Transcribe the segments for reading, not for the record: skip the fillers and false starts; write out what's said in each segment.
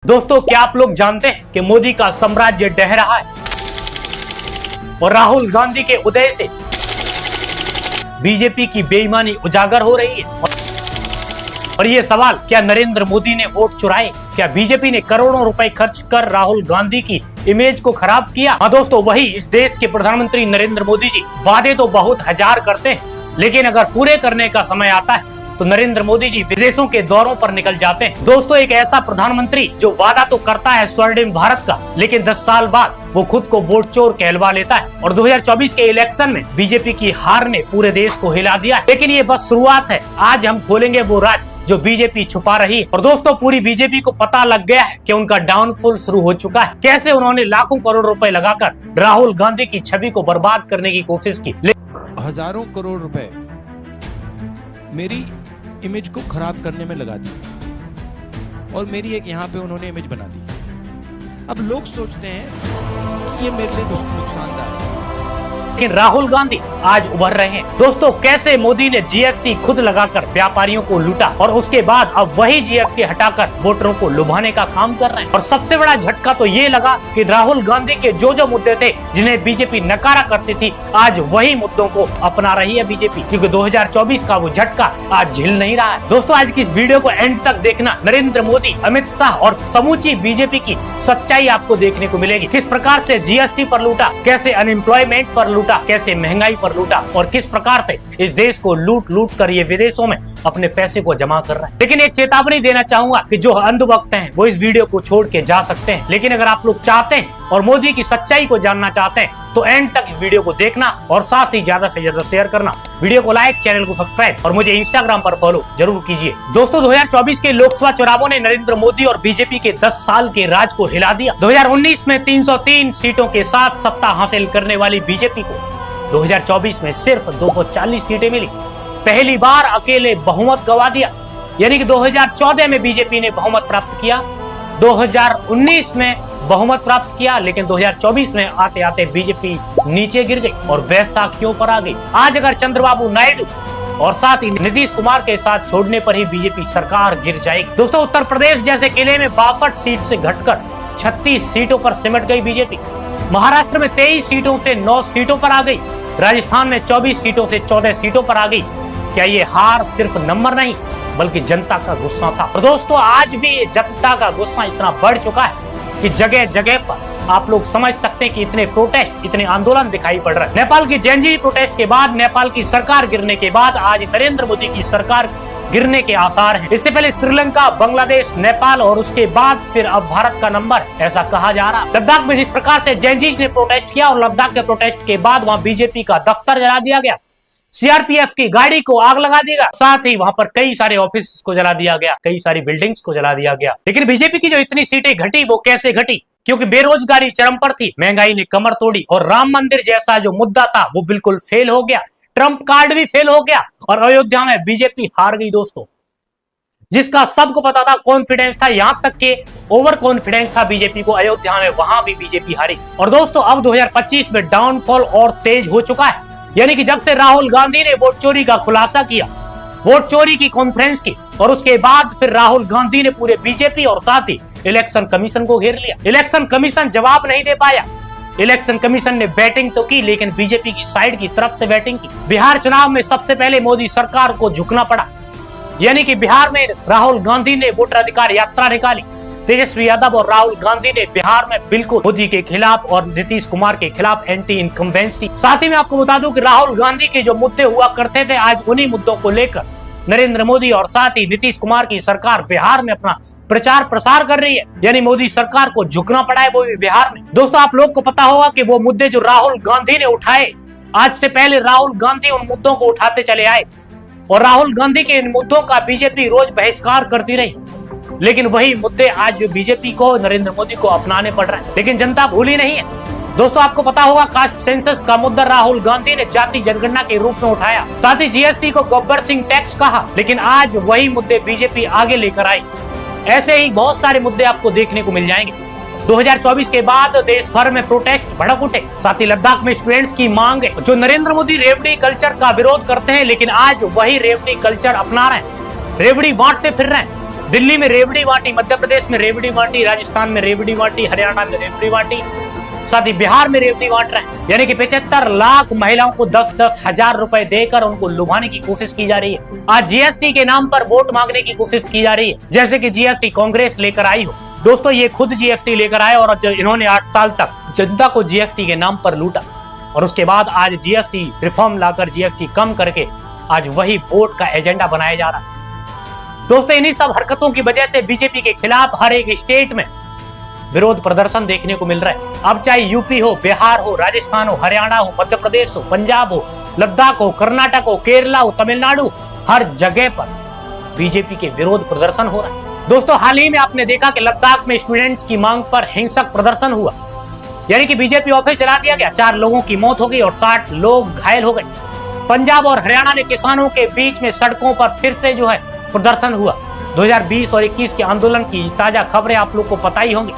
दोस्तों, क्या आप लोग जानते हैं कि मोदी का साम्राज्य ढह रहा है और राहुल गांधी के उदय से बीजेपी की बेईमानी उजागर हो रही है। और ये सवाल, क्या नरेंद्र मोदी ने वोट चुराए? क्या बीजेपी ने करोड़ों रुपए खर्च कर राहुल गांधी की इमेज को खराब किया? हाँ दोस्तों, वही इस देश के प्रधानमंत्री नरेंद्र मोदी जी वादे तो बहुत हजार करते हैं, लेकिन अगर पूरे करने का समय आता है तो नरेंद्र मोदी जी विदेशों के दौरों पर निकल जाते हैं। दोस्तों, एक ऐसा प्रधानमंत्री जो वादा तो करता है स्वर्णिम भारत का, लेकिन 10 साल बाद वो खुद को वोट चोर कहलवा लेता है। और 2024 के इलेक्शन में बीजेपी की हार ने पूरे देश को हिला दिया है। लेकिन ये बस शुरुआत है। आज हम खोलेंगे वो राज जो बीजेपी छुपा रही है। और दोस्तों, पूरी बीजेपी को पता लग गया है कि उनका डाउनफॉल शुरू हो चुका है। कैसे उन्होंने लाखों करोड़ रुपए लगाकर राहुल गांधी की छवि को बर्बाद करने की कोशिश की। हजारों करोड़ रुपए मेरी इमेज को खराब करने में लगा दी और मेरी एक यहाँ पे उन्होंने इमेज बना दी। अब लोग सोचते हैं कि ये मेरे लिए नुकसानदायक है, लेकिन राहुल गांधी आज उभर रहे हैं। दोस्तों, कैसे मोदी ने जीएसटी खुद लगाकर व्यापारियों को लूटा और उसके बाद अब वही जीएसटी हटाकर वोटरों को लुभाने का काम कर रहे हैं। और सबसे बड़ा झटका तो ये लगा कि राहुल गांधी के जो मुद्दे थे जिन्हें बीजेपी नकारा करती थी, आज वही मुद्दों को अपना रही है बीजेपी, क्योंकि 2024 का वो झटका आज झेल नहीं रहा है। दोस्तों, आज की इस वीडियो को एंड तक देखना। नरेंद्र मोदी, अमित शाह और समूची बीजेपी की सच्चाई आपको देखने को मिलेगी। किस प्रकार से जीएसटी पर लूटा, कैसे अनएम्प्लॉयमेंट पर लूटा, कैसे महंगाई पर लूटा और किस प्रकार से इस देश को लूट कर ये विदेशों में अपने पैसे को जमा कर रहे हैं। लेकिन एक चेतावनी देना चाहूंगा कि जो अंधभक्त हैं वो इस वीडियो को छोड़ के जा सकते हैं, लेकिन अगर आप लोग चाहते हैं और मोदी की सच्चाई को जानना चाहते हैं तो एंड तक इस वीडियो को देखना और साथ ही ज्यादा से ज्यादा शेयर करना। वीडियो को लाइक, चैनल को सब्सक्राइब और मुझे इंस्टाग्राम पर फॉलो जरूर कीजिए। दोस्तों, 2024 के लोकसभा चुनावों ने नरेंद्र मोदी और बीजेपी के 10 साल के राज को हिला दिया। 2019 में 303 सीटों के साथ सत्ता हासिल करने वाली बीजेपी को 2024 में सिर्फ 240 सीटें मिली। पहली बार अकेले बहुमत गंवा दिया। यानी कि 2014 में बीजेपी ने बहुमत प्राप्त किया, 2019 में बहुमत प्राप्त किया, लेकिन 2024 में आते आते बीजेपी नीचे गिर गई और बैसाखियों पर आ गई। आज अगर चंद्रबाबू नायडू और साथ ही नीतीश कुमार के साथ छोड़ने पर ही बीजेपी सरकार गिर जाएगी। दोस्तों, उत्तर प्रदेश जैसे किले में 62 सीट से घटकर 36 सीटों पर सिमट गई बीजेपी। महाराष्ट्र में 23 सीटों से 9 सीटों पर आ गई। राजस्थान में 24 सीटों से 14 सीटों पर आ गई। क्या ये हार सिर्फ नंबर नहीं बल्कि जनता का गुस्सा था? और दोस्तों, आज भी ये जनता का गुस्सा इतना बढ़ चुका है कि जगह जगह पर आप लोग समझ सकते हैं कि इतने प्रोटेस्ट, इतने आंदोलन दिखाई पड़ रहे हैं। नेपाल की जेएनजी प्रोटेस्ट के बाद, नेपाल की सरकार गिरने के बाद आज नरेंद्र मोदी की सरकार गिरने के आसार हैं। इससे पहले श्रीलंका, बांग्लादेश, नेपाल और उसके बाद फिर अब भारत का नंबर, ऐसा कहा जा रहा है। लद्दाख में जिस प्रकार से जेएनजी ने प्रोटेस्ट किया और लद्दाख के प्रोटेस्ट के बाद वहां बीजेपी का दफ्तर जला दिया गया, सीआरपीएफ की गाड़ी को आग लगा दिया, साथ ही वहां पर कई सारे ऑफिस को जला दिया गया, कई सारी बिल्डिंग्स को जला दिया गया। लेकिन बीजेपी की जो इतनी सीटें घटी वो कैसे घटी? क्योंकि बेरोजगारी चरम पर थी, महंगाई ने कमर तोड़ी और राम मंदिर जैसा जो मुद्दा था वो बिल्कुल फेल हो गया, ट्रंप कार्ड भी फेल हो गया और अयोध्या में बीजेपी हार गई। दोस्तों, जिसका सबको पता था, कॉन्फिडेंस था, यहां तक के ओवर कॉन्फिडेंस था बीजेपी को अयोध्या में, वहां भी बीजेपी हारी। और दोस्तों, अब 2025 में डाउनफॉल और तेज हो चुका है। यानी कि जब से राहुल गांधी ने वोट चोरी का खुलासा किया, वोट चोरी की कॉन्फ्रेंस की और उसके बाद फिर राहुल गांधी ने पूरे बीजेपी और साथ ही इलेक्शन कमीशन को घेर लिया। इलेक्शन कमीशन जवाब नहीं दे पाया। इलेक्शन कमीशन ने बैटिंग तो की, लेकिन बीजेपी की साइड की तरफ से बैटिंग की। बिहार चुनाव में सबसे पहले मोदी सरकार को झुकना पड़ा। यानी कि बिहार में राहुल गांधी ने वोटराधिकार यात्रा निकाली। तेजस्वी यादव और राहुल गांधी ने बिहार में बिल्कुल मोदी के खिलाफ और नीतीश कुमार के खिलाफ एंटी इनकम्बेंसी। साथ ही मैं आपको बता दूं कि राहुल गांधी के जो मुद्दे हुआ करते थे, आज उन्हीं मुद्दों को लेकर नरेंद्र मोदी और साथ ही नीतीश कुमार की सरकार बिहार में अपना प्रचार प्रसार कर रही है। यानी मोदी सरकार को झुकना पड़ा है, वो भी बिहार में। दोस्तों, आप लोग को पता होगा कि वो मुद्दे जो राहुल गांधी ने उठाए, आज से पहले राहुल गांधी उन मुद्दों को उठाते चले आए और राहुल गांधी के इन मुद्दों का बीजेपी रोज बहिष्कार करती रही। लेकिन वही मुद्दे आज जो बीजेपी को, नरेंद्र मोदी को अपनाने पड़ रहे हैं। लेकिन जनता भूली नहीं है। दोस्तों, आपको पता होगा कास्ट सेंसस का मुद्दा राहुल गांधी ने जाति जनगणना के रूप में उठाया, साथ ही जीएसटी को गब्बर सिंह टैक्स कहा, लेकिन आज वही मुद्दे बीजेपी आगे लेकर आई। ऐसे ही बहुत सारे मुद्दे आपको देखने को मिल जाएंगे। 2024 के बाद देश भर में प्रोटेस्ट भड़क उठे, साथ ही लद्दाख में स्टूडेंट्स की मांग है। जो नरेंद्र मोदी रेवड़ी कल्चर का विरोध करते हैं, लेकिन आज वही रेवड़ी कल्चर अपना रहे हैं, रेवड़ी बांटते फिर रहे हैं। दिल्ली में रेवड़ी बांटी, मध्य प्रदेश में रेवड़ी बांटी, राजस्थान में रेवड़ी बांटी, हरियाणा में रेवड़ी बांटी, साथ ही बिहार में रेवड़ी बांट रहे हैं। यानी कि 75 लाख महिलाओं को 10-10 हजार रुपए देकर उनको लुभाने की कोशिश की जा रही है। आज जीएसटी के नाम पर वोट मांगने की कोशिश की जा रही है, जैसे कि जीएसटी कांग्रेस लेकर आई हो। दोस्तों, ये खुद जीएसटी लेकर आए और इन्होंने 8 साल तक जनता को जीएसटी के नाम पर लूटा और उसके बाद आज जीएसटी रिफॉर्म लाकर जीएसटी कम करके आज वही वोट का एजेंडा बनाया जा रहा है। दोस्तों, इन्हीं सब हरकतों की वजह से बीजेपी के खिलाफ हर एक स्टेट में विरोध प्रदर्शन देखने को मिल रहा है। अब चाहे यूपी हो, बिहार हो, राजस्थान हो, हरियाणा हो, मध्य प्रदेश हो, पंजाब हो, लद्दाख हो, कर्नाटक हो, केरला हो, तमिलनाडु, हर जगह पर बीजेपी के विरोध प्रदर्शन हो रहा है। दोस्तों, हाल ही में आपने देखा कि लद्दाख में स्टूडेंट्स की मांग पर हिंसक प्रदर्शन हुआ, यानी कि बीजेपी ऑफिस जला दिया गया, 4 लोगों की मौत हो गई और 60 लोग घायल हो गए। पंजाब और हरियाणा में किसानों के बीच में सड़कों पर फिर से प्रदर्शन हुआ। 2020 और 21 के आंदोलन की ताजा खबरें आप लोग को पता ही होंगी।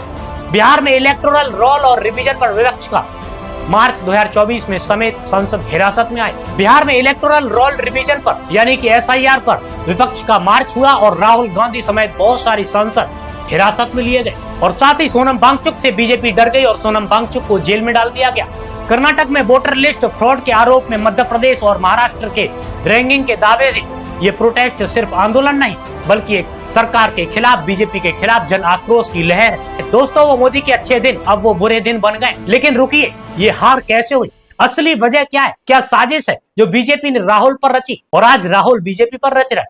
बिहार में इलेक्टोरल रोल और रिवीजन पर विपक्ष का मार्च 2024 में समेत संसद हिरासत में आए। बिहार में इलेक्टोरल रोल रिवीजन पर यानी कि एसआईआर पर विपक्ष का मार्च हुआ और राहुल गांधी समेत बहुत सारी सांसद हिरासत में लिए गए और साथ ही सोनम वांगचुक से बीजेपी डर गई और सोनम वांगचुक को जेल में डाल दिया गया। कर्नाटक में वोटर लिस्ट फ्रॉड के आरोप में मध्य प्रदेश और महाराष्ट्र के रैंकिंग के दावे से ये प्रोटेस्ट सिर्फ आंदोलन नहीं बल्कि एक सरकार के खिलाफ, बीजेपी के खिलाफ जन आक्रोश की लहर है। दोस्तों, वो मोदी के अच्छे दिन अब वो बुरे दिन बन गए। लेकिन रुकिए, ये हार कैसे हुई? असली वजह क्या है? क्या साजिश है जो बीजेपी ने राहुल पर रची और आज राहुल बीजेपी पर रच रहा है?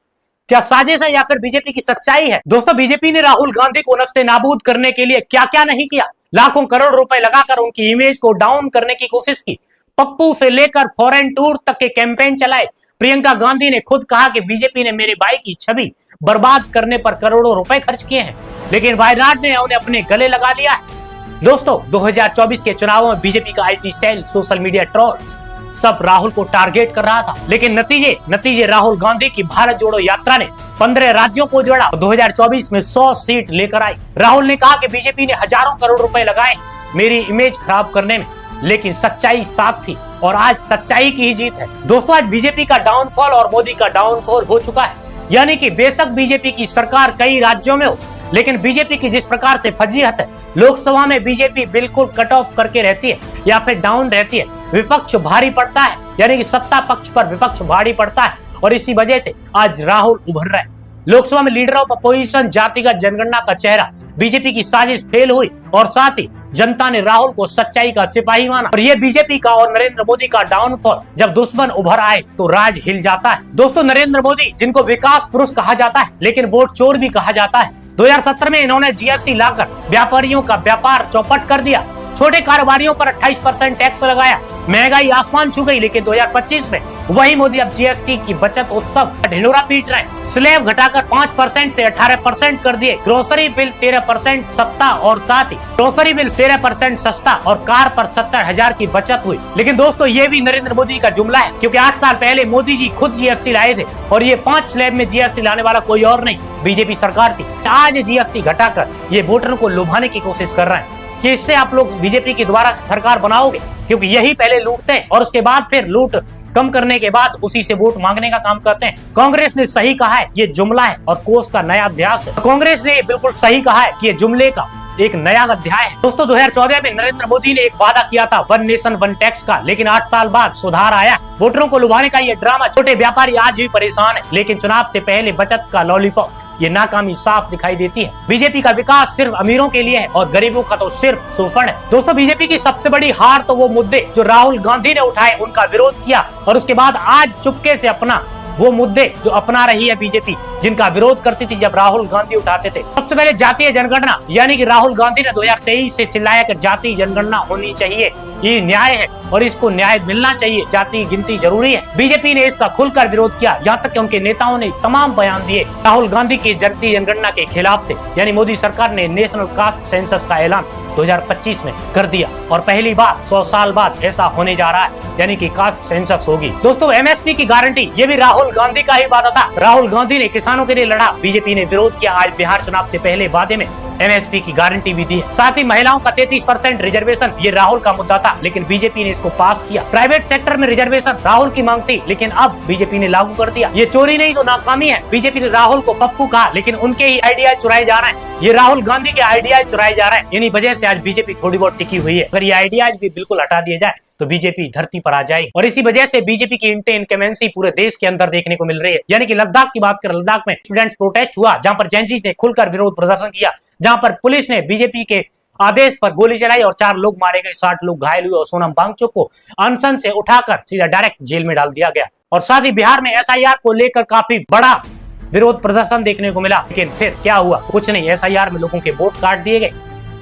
क्या साजिश है या फिर बीजेपी की सच्चाई है? दोस्तों, बीजेपी ने राहुल गांधी को नस्ते नाबूद करने के लिए क्या क्या नहीं किया। लाखों करोड़ रुपए लगाकर उनकी इमेज को डाउन करने की कोशिश की। पप्पू से लेकर फॉरेन टूर तक के कैंपेन चलाए। प्रियंका गांधी ने खुद कहा कि बीजेपी ने मेरे भाई की छवि बर्बाद करने पर करोड़ों रुपए खर्च किए हैं, लेकिन वायनाड ने उन्हें अपने गले लगा लिया है। दोस्तों, 2024 के चुनावों में बीजेपी का IT cell, social media trolls सब राहुल को टारगेट कर रहा था, लेकिन नतीजे राहुल गांधी की भारत जोड़ो यात्रा ने 15 राज्यों को जोड़ा और 2024 में 100 सीट लेकर आई। राहुल ने कहा कि बीजेपी ने हजारों करोड़ रुपए लगाए मेरी इमेज खराब करने में, लेकिन सच्चाई साफ थी और आज सच्चाई की ही जीत है। दोस्तों, आज बीजेपी का डाउनफॉल और मोदी का डाउनफॉल हो चुका है। यानी कि बेशक बीजेपी की सरकार कई राज्यों में हो, लेकिन बीजेपी की जिस प्रकार से फजीहत है, लोकसभा में बीजेपी बिल्कुल कट ऑफ करके रहती है या फिर डाउन रहती है, विपक्ष भारी पड़ता है, यानी कि सत्ता पक्ष पर विपक्ष भारी पड़ता है और इसी वजह से आज राहुल उभर रहे हैं। लोकसभा में लीडर ऑफ अपोजिशन जातिगत जनगणना का चेहरा बीजेपी की साजिश फेल हुई और साथ ही जनता ने राहुल को सच्चाई का सिपाही माना और ये बीजेपी का और नरेंद्र मोदी का डाउनफॉल। जब दुश्मन उभर आए तो राज हिल जाता है। दोस्तों, नरेंद्र मोदी जिनको विकास पुरुष कहा जाता है लेकिन वोट चोर भी कहा जाता है, 2017 में इन्होंने जीएसटी लाकर व्यापारियों का व्यापार चौपट कर दिया। छोटे कारोबारियों पर 28% टैक्स लगाया, महंगाई आसमान छू गई। लेकिन 2025 में वही मोदी अब जीएसटी की बचत उत्सव ढिंढोरा पीट रहे हैं। स्लैब घटाकर 5% से 18% कर दिए। ग्रोसरी बिल 13% सस्ता और साथ ही ग्रोसरी बिल 13% सस्ता और कार पर 70,000 की बचत हुई। लेकिन दोस्तों, ये भी नरेंद्र मोदी का जुमला है, क्योंकि 8 साल पहले मोदी जी खुद जीएसटी लाए थे और ये 5 स्लैब में जीएसटी लाने वाला कोई और नहीं, बीजेपी सरकार थी। आज जीएसटी घटाकर ये वोटरों को लुभाने की कोशिश कर रहे हैं कि इससे आप लोग बीजेपी की दोबारा सरकार बनाओगे, क्योंकि यही पहले लूटते हैं और उसके बाद फिर लूट कम करने के बाद उसी से वोट मांगने का काम करते हैं। कांग्रेस ने सही कहा है, ये जुमला है और कोस का नया अध्याय है। कांग्रेस ने बिल्कुल सही कहा है कि ये जुमले का एक नया अध्याय है। दोस्तों, 2014 में नरेंद्र मोदी ने एक वादा किया था 1 नेशन 1 टैक्स का, लेकिन 8 साल बाद सुधार आया। वोटरों को लुभाने का ये ड्रामा, छोटे व्यापारी आज भी परेशान है, लेकिन चुनाव से पहले बचत का लॉलीपॉप, ये नाकामी साफ दिखाई देती है। बीजेपी का विकास सिर्फ अमीरों के लिए है और गरीबों का तो सिर्फ शोषण है। दोस्तों, बीजेपी की सबसे बड़ी हार तो वो मुद्दे जो राहुल गांधी ने उठाए उनका विरोध किया और उसके बाद आज चुपके से अपना वो मुद्दे जो अपना रही है बीजेपी, जिनका विरोध करती थी जब राहुल गांधी उठाते थे। सबसे पहले जातीय जनगणना, यानी कि राहुल गांधी ने 2023 से चिल्लाया कि जातीय जनगणना होनी चाहिए, ये न्याय है और इसको न्याय मिलना चाहिए, जाति गिनती जरूरी है। बीजेपी ने इसका खुलकर विरोध किया, यहाँ तक कि उनके नेताओं ने तमाम बयान दिए राहुल गांधी की जातीय जनगणना के खिलाफ थे। यानी मोदी सरकार ने नेशनल कास्ट सेंसस का ऐलान 2025 में कर दिया और पहली बार 100 साल बाद ऐसा होने जा रहा है, यानी कि कास्ट सेंसस होगी। दोस्तों, एमएसपी की गारंटी, ये भी राहुल गांधी का ही वादा था। राहुल गांधी ने किसानों के लिए लड़ा, बीजेपी ने विरोध किया। आज बिहार चुनाव से पहले वादे में MSP की गारंटी भी दी है। साथ ही महिलाओं का 33% रिजर्वेशन, ये राहुल का मुद्दा था लेकिन बीजेपी ने इसको पास किया। प्राइवेट सेक्टर में रिजर्वेशन राहुल की मांग थी लेकिन अब बीजेपी ने लागू कर दिया। ये चोरी नहीं तो नाकामी है। बीजेपी ने राहुल को पप्पू कहा लेकिन उनके ही आइडिया चुराए जा रहे हैं। ये राहुल गांधी के आइडिया चुराए जा रहे हैं। इन्हीं वजह से आज बीजेपी थोड़ी बहुत टिकी हुई है। अगर ये आइडियाज भी बिल्कुल हटा दिए जाए तो बीजेपी धरती पर आ जाएगी और इसी वजह से बीजेपी की इनकमेंसी पूरे देश के अंदर देखने को मिल रही है। यानी कि लद्दाख की बात करें, लद्दाख में स्टूडेंट्स प्रोटेस्ट हुआ जहां पर जेनजीज ने खुलकर विरोध प्रदर्शन किया, जहां पर पुलिस ने बीजेपी के आदेश पर गोली चलाई और 4 लोग मारे गए, 60 लोग घायल हुए और सोनम वांगचुक को अनशन से उठाकर सीधा डायरेक्ट जेल में डाल दिया गया। और साथ ही बिहार में SIR को लेकर काफी बड़ा विरोध प्रदर्शन देखने को मिला लेकिन फिर क्या हुआ? कुछ नहीं, SIR में लोगों के वोट काट दिए गए।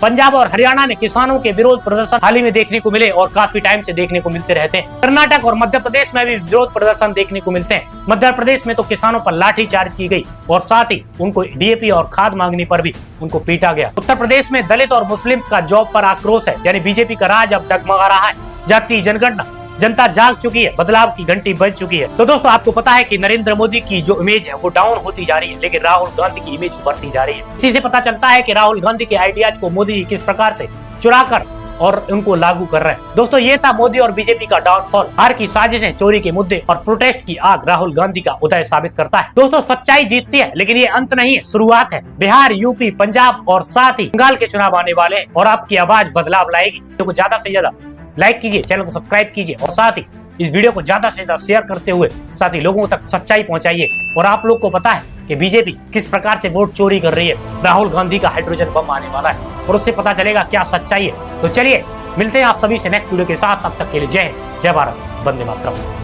पंजाब और हरियाणा में किसानों के विरोध प्रदर्शन हाल ही में देखने को मिले और काफी टाइम से देखने को मिलते रहते हैं। कर्नाटक और मध्य प्रदेश में भी विरोध प्रदर्शन देखने को मिलते हैं। मध्य प्रदेश में तो किसानों पर लाठीचार्ज की गई और साथ ही उनको DAP और खाद मांगने पर भी उनको पीटा गया। उत्तर प्रदेश में दलित और मुस्लिम्स का जॉब पर आक्रोश है, यानी बीजेपी का राज अब डगमगा रहा है। जातीय जनगणना, जनता जाग चुकी है, बदलाव की घंटी बज चुकी है। तो दोस्तों आपको पता है कि नरेंद्र मोदी की जो इमेज है वो डाउन होती जा रही है लेकिन राहुल गांधी की इमेज बढ़ती जा रही है। इसी से पता चलता है कि राहुल गांधी के आइडियाज को मोदी जी किस प्रकार से चुरा कर और उनको लागू कर रहे हैं। दोस्तों ये था मोदी और बीजेपी का डाउनफॉल। हार की साजिशें, चोरी के मुद्दे और प्रोटेस्ट की आग राहुल गांधी का उदय साबित करता है। दोस्तों सच्चाई जीतती है लेकिन ये अंत नहीं है, शुरुआत है। बिहार, यूपी, पंजाब और साथ ही बंगाल के चुनाव आने वाले हैं और आपकी आवाज बदलाव लाएगी। तो ज्यादा से ज्यादा लाइक कीजिए, चैनल को सब्सक्राइब कीजिए और साथ ही इस वीडियो को ज्यादा से ज्यादा शेयर करते हुए साथ ही लोगों तक सच्चाई पहुंचाइए। और आप लोग को पता है कि बीजेपी किस प्रकार से वोट चोरी कर रही है। राहुल गांधी का हाइड्रोजन बम आने वाला है और उससे पता चलेगा क्या सच्चाई है। तो चलिए मिलते हैं आप सभी से नेक्स्ट वीडियो के साथ। तब तक के लिए जय हिंद, जय भारत, वंदे मातरम।